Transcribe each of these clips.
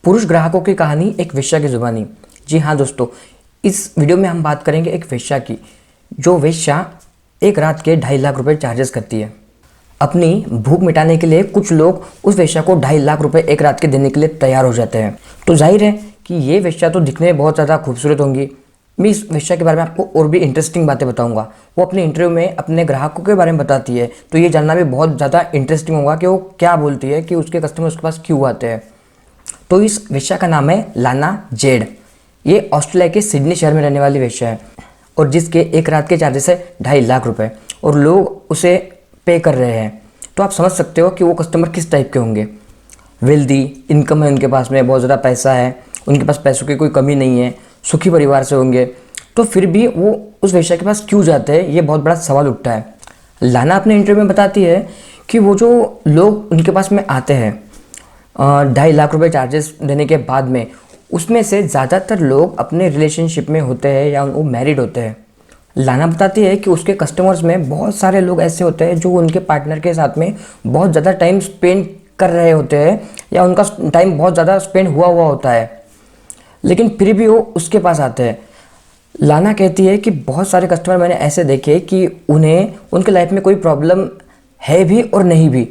पुरुष ग्राहकों की कहानी, एक वेश्या की जुबानी। जी हाँ दोस्तों, इस वीडियो में हम बात करेंगे एक वेश्या की, जो वेश्या एक रात के 2.5 लाख रुपए चार्जेस करती है। अपनी भूख मिटाने के लिए कुछ लोग उस वेश्या को 2.5 लाख रुपए एक रात के देने के लिए तैयार हो जाते हैं। तो जाहिर है कि ये वेश्या तो दिखने में बहुत ज़्यादा खूबसूरत होंगी। मैं इस वेश्या के बारे में आपको और भी इंटरेस्टिंग बातें बताऊंगा। वो अपने इंटरव्यू में अपने ग्राहकों के बारे में बताती है, तो ये जानना भी बहुत ज़्यादा इंटरेस्टिंग होगा कि वो क्या बोलती है, कि उसके कस्टमर उसके पास क्यों आते हैं। तो इस वेश्या का नाम है लाना जेड। ये ऑस्ट्रेलिया के सिडनी शहर में रहने वाली वेश्या है और जिसके एक रात के चार्जेस है 2.5 लाख रुपए और लोग उसे पे कर रहे हैं। तो आप समझ सकते हो कि वो कस्टमर किस टाइप के होंगे। वेल्दी इनकम है उनके पास में, बहुत ज़्यादा पैसा है, उनके पास पैसों की कोई कमी नहीं है, सुखी परिवार से होंगे। तो फिर भी वो उस वेश्या के पास क्यों जाते हैं, ये बहुत बड़ा सवाल उठता है। लाना अपने इंटरव्यू में बताती है कि वो जो लोग उनके पास में आते हैं 2.5 लाख रुपए चार्जेस देने के बाद में, उसमें से ज़्यादातर लोग अपने रिलेशनशिप में होते हैं या वो मैरिड होते हैं। लाना बताती है कि उसके कस्टमर्स में बहुत सारे लोग ऐसे होते हैं जो उनके पार्टनर के साथ में बहुत ज़्यादा टाइम स्पेंड कर रहे होते हैं या उनका टाइम बहुत ज़्यादा स्पेंड हुआ होता है, लेकिन फिर भी वो उसके पास आते हैं। लाना कहती है कि बहुत सारे कस्टमर मैंने ऐसे देखे कि उन्हें उनके लाइफ में कोई प्रॉब्लम है भी और नहीं भी,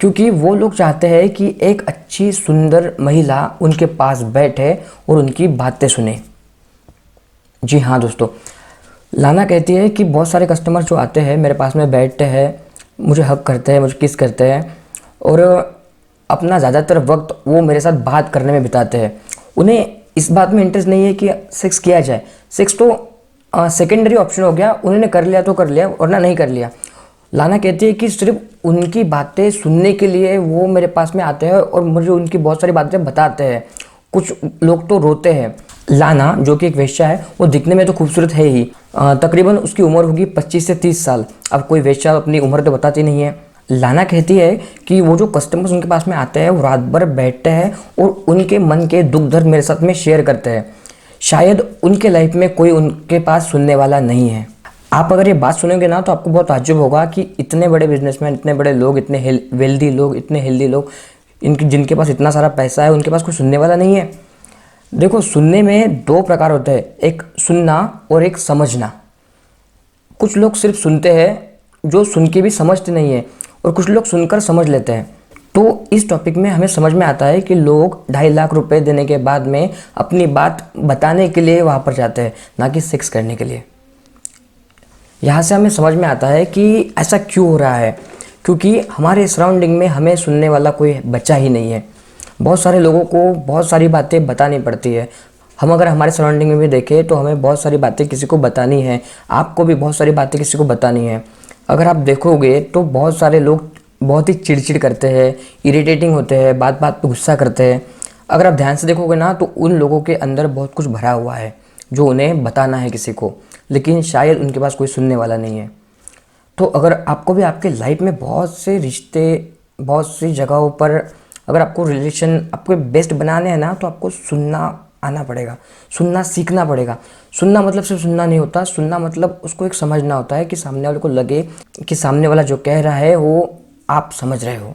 क्योंकि वो लोग चाहते हैं कि एक अच्छी सुंदर महिला उनके पास बैठे और उनकी बातें सुने। जी हाँ दोस्तों, लाना कहती है कि बहुत सारे कस्टमर जो आते हैं मेरे पास में बैठते हैं, मुझे हग करते हैं, मुझे किस करते हैं और अपना ज़्यादातर वक्त वो मेरे साथ बात करने में बिताते हैं। उन्हें इस बात में इंटरेस्ट नहीं है कि सेक्स किया जाए। सेक्स तो सेकेंडरी ऑप्शन हो गया, उन्होंने कर लिया तो कर लिया वरना नहीं कर लिया। लाना कहती है कि सिर्फ उनकी बातें सुनने के लिए वो मेरे पास में आते हैं और मुझे उनकी बहुत सारी बातें बताते हैं। कुछ लोग तो रोते हैं। लाना जो कि एक वेश्या है, वो दिखने में तो खूबसूरत है ही। तकरीबन उसकी उम्र होगी 25 से 30 साल। अब कोई वेश्या अपनी उम्र तो बताती नहीं है। लाना कहती है कि वो जो कस्टमर्स उनके पास में आते हैं वो रात भर बैठते हैं और उनके मन के दुख दर्द मेरे साथ में शेयर करते हैं। शायद उनके लाइफ में कोई उनके पास सुनने वाला नहीं है। आप अगर ये बात सुनेंगे ना तो आपको बहुत ताज्जुब होगा कि इतने बड़े बिजनेसमैन, इतने बड़े लोग, इतने वेल्दी लोग, इतने हेल्दी लोग, जिनके पास इतना सारा पैसा है, उनके पास कोई सुनने वाला नहीं है। देखो, सुनने में 2 प्रकार होते हैं, एक सुनना और एक समझना। कुछ लोग सिर्फ सुनते हैं जो सुन के भी समझते नहीं है और कुछ लोग सुनकर समझ लेते हैं। तो इस टॉपिक में हमें समझ में आता है कि लोग 2.5 लाख रुपए देने के बाद में अपनी बात बताने के लिए वहाँ पर जाते हैं, ना कि सेक्स करने के लिए। यहाँ से हमें समझ में आता है कि ऐसा क्यों हो रहा है, क्योंकि हमारे सराउंडिंग में हमें सुनने वाला कोई बचा ही नहीं है। बहुत सारे लोगों को बहुत सारी बातें बतानी पड़ती है। हम अगर हमारे सराउंडिंग में भी देखें तो हमें बहुत सारी बातें किसी को बतानी है, आपको भी बहुत सारी बातें किसी को बतानी है। अगर आप देखोगे तो बहुत सारे लोग बहुत ही चिड़चिड़ करते हैं, इरिटेटिंग होते हैं, बात बात पे गुस्सा करते हैं। अगर आप ध्यान से देखोगे ना तो उन लोगों के अंदर बहुत कुछ भरा हुआ है जो उन्हें बताना है किसी को, लेकिन शायद उनके पास कोई सुनने वाला नहीं है। तो अगर आपको भी आपके लाइफ में बहुत से रिश्ते, बहुत सी जगहों पर अगर आपको रिलेशन आपको बेस्ट बनाने हैं ना, तो आपको सुनना आना पड़ेगा, सुनना सीखना पड़ेगा। सुनना मतलब सिर्फ सुनना नहीं होता, सुनना मतलब उसको एक समझना होता है कि सामने वाले को लगे कि सामने वाला जो कह रहा है वो आप समझ रहे हो।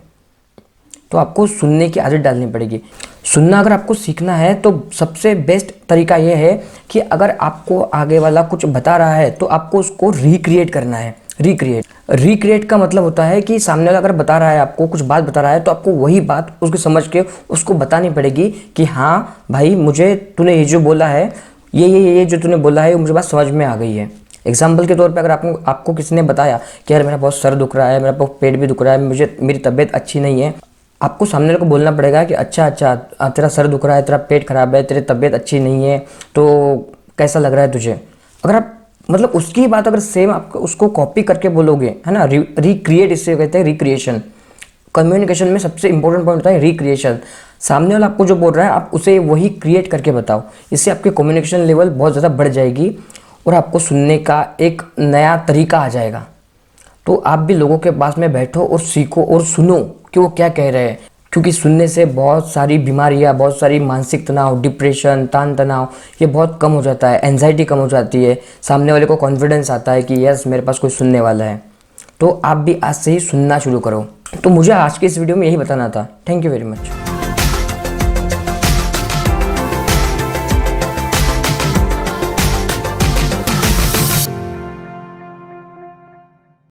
तो आपको सुनने की आदत डालनी पड़ेगी। सुनना अगर आपको सीखना है तो सबसे बेस्ट तरीका ये है कि अगर आपको आगे वाला कुछ बता रहा है तो आपको उसको रिक्रिएट करना है। रिक्रिएट का मतलब होता है कि सामने वाला अगर बता रहा है, आपको कुछ बात बता रहा है, तो आपको वही बात उसको समझ के उसको बतानी पड़ेगी कि हाँ भाई, मुझे तूने ये जो बोला है, ये जो तूने बोला है वो मुझे बात समझ में आ गई है। एग्जाम्पल के तौर पे अगर आपको किसी ने बताया कि यार मेरा बहुत सर दुख रहा है, मेरा पेट भी दुख रहा है, मेरी तबीयत अच्छी नहीं है, आपको सामने वाले को बोलना पड़ेगा कि अच्छा तेरा सर दुख रहा है, तेरा पेट खराब है, तेरी तबीयत अच्छी नहीं है, तो कैसा लग रहा है तुझे। अगर आप मतलब उसकी बात अगर सेम आप उसको कॉपी करके बोलोगे, है ना, रिक्रिएट इससे कहते हैं रिक्रिएशन। कम्युनिकेशन में सबसे इंपॉर्टेंट पॉइंट होता है रिक्रिएशन। सामने वाला आपको जो बोल रहा है आप उसे वही क्रिएट करके बताओ। इससे आपकी कम्युनिकेशन लेवल बहुत ज़्यादा बढ़ जाएगी और आपको सुनने का एक नया तरीका आ जाएगा। तो आप भी लोगों के पास में बैठो और सीखो और सुनो कि वो क्या कह रहे हैं, क्योंकि सुनने से बहुत सारी बीमारियां, बहुत सारी मानसिक तनाव, डिप्रेशन, तान तनाव, ये बहुत कम हो जाता है। एंजाइटी कम हो जाती है, सामने वाले को कॉन्फिडेंस आता है कि यस मेरे पास कोई सुनने वाला है। तो आप भी आज से ही सुनना शुरू करो। तो मुझे आज के इस वीडियो में यही बताना था। Thank you very much.